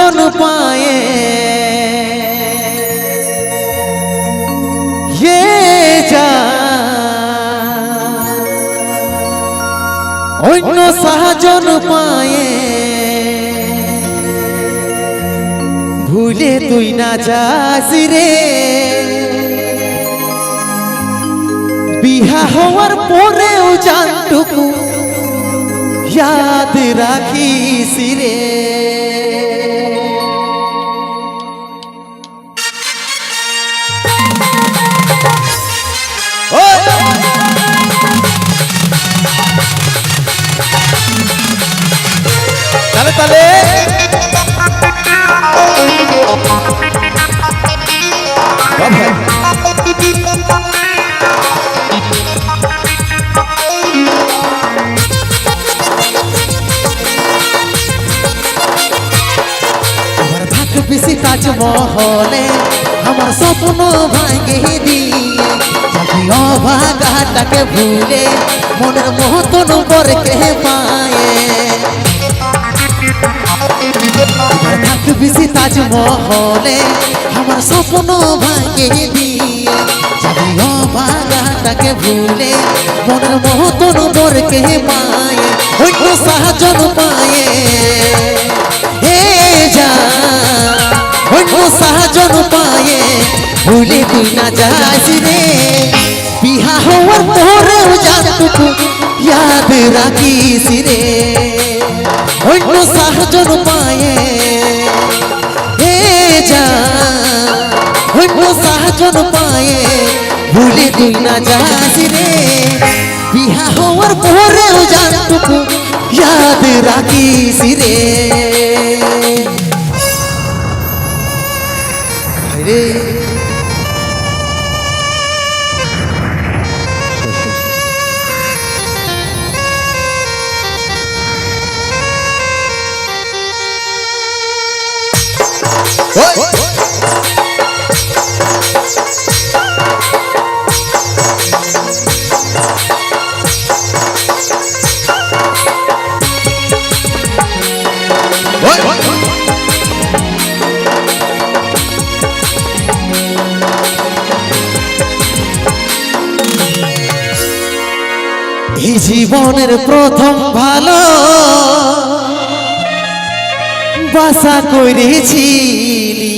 সাহায্য পায়ে অন্য সাহায্য পায়ে ভুলে তুই না যাস রে বিহা হওয়ার পরেও জানটুকু याद राखिस रे ताले ताले পিসি তাজমহলে আমার স্বপ্ন ভাঙে দিয়ে যাবি অভাগাটাকে ভুলে মনের মতন বরকে পায়ে পিসি তাজমহলে আমার স্বপ্ন ভাঙে দিয়ে যাবি অভাগাটাকে ভুলে মনের মতন বরকে পায়ে অন্য সাহায্য পায়ে সাহায্য পায়ে ভুলে তুই না যাস রে বিহা হওয়ার পরেও জানটুকু ইয়াদ রাখিস রে অন্য সাহায্য পায়ে অন্য সাহায্য পায়ে ভুলে তুই না যাস রে বিহা হওয়ার পরেও জানটুকু ইয়াদ রাখিস রে রে এই জীবনের প্রথম ভালো বাসা করেছিলি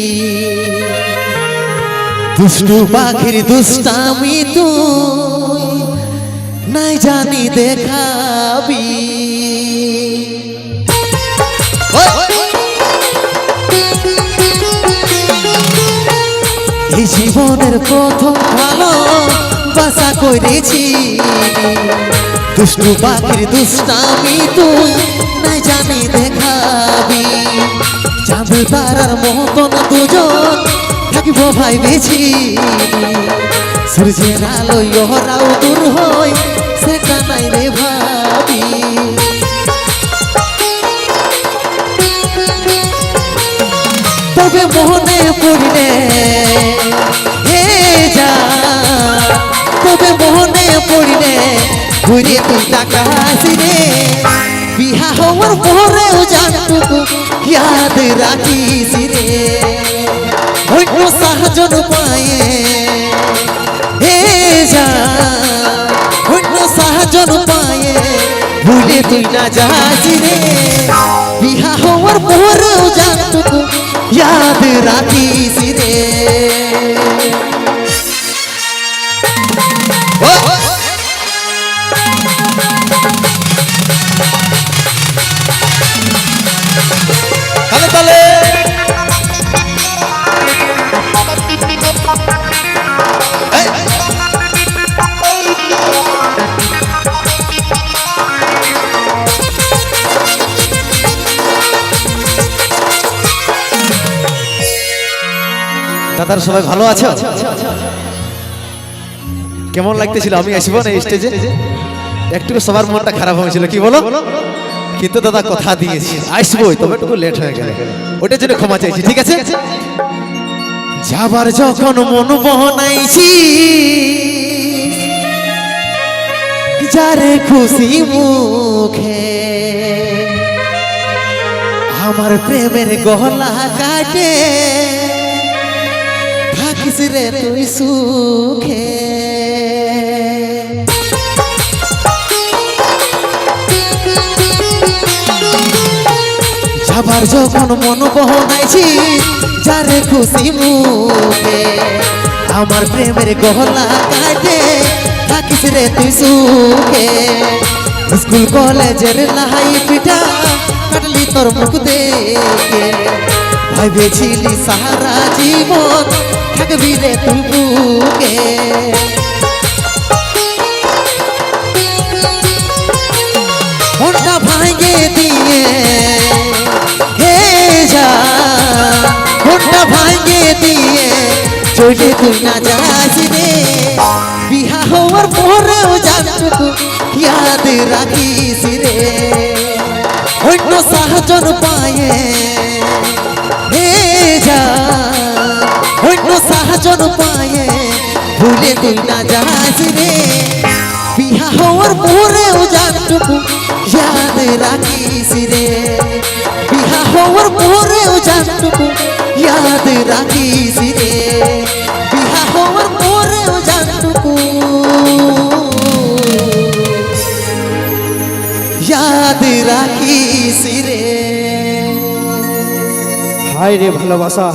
দুষ্টু পাখির দুষ্টামি তুই নাই জানি দেখাবি এই জীবনের প্রথম ভালো বাসা করেছি দুষ্টু পাখির দুষ্টামি তুই নাই জানি দেখাবি চাঁদ তারার মতন দুজন থাকিব ভাই বেছি সূর্যের আলোয় ওরাও দূর হয় সেটা নাই রে ভাবি তবে মনে পড়লে তবে মনে পড়লে ঘুরে তুই তাকাস রে বিহা হওয়ার পরেও জানটুকু ইয়াদ রাখিস রে অন্য সাহায্য পায়ে অন্য সাহায্য পায়ে ভুলে তুই না যাস রে বিহা হওয়ার পরেও জানটুকু ইয়াদ রাখিস রে তালে দাদার সবাই ভালো আছো? কেমন লাগতেছিল আমি আসব না স্টেজে? একটু সবার মনটা খারাপ হয়েছিল, কি বলো? কিন্তু দাদা কথা দিয়েছি আসবই, তবে একটু লেট হয়ে গেল, ওটার জন্য ক্ষমা চাইছি, ঠিক আছে? যাবার যখন মন বনাইছি যারে খুশি মুখে আমার প্রেমের গলা কাটে থাকিস রে তুই সুখে যাবার যখন মন বহনাইছি যারে খুশি মুখে আমার প্রেমের গলা কাটে থাকিস রে তুই সুখে স্কুল কলেজের লাই পিঠা কাটলি তোর মুখ দেখে ভেবেছিলি সারা জীবন থাকবি রে তুই বুকে মনটা ভাঙে দিয়ে হে যা মনটা ভাঙে দিয়ে চলে তুই না যাস রে বিহা হওয়ার পরেও জানটুকু ইয়াদ রাখিস রে অন্য সাহায্য পায়ে হে যা অন্য সাহায্য পায়ে ভুলে তুই না যাস রে বিহা হওয়ার পরেও জানটুকু ইয়াদ রাখিস রে বিহা হওয়ার পরেও জানটুকু ইয়াদ রাখিস রে বিহা হওয়ার পরেও জানটুকু याद राखी सिरे हाय रे भालोबासा।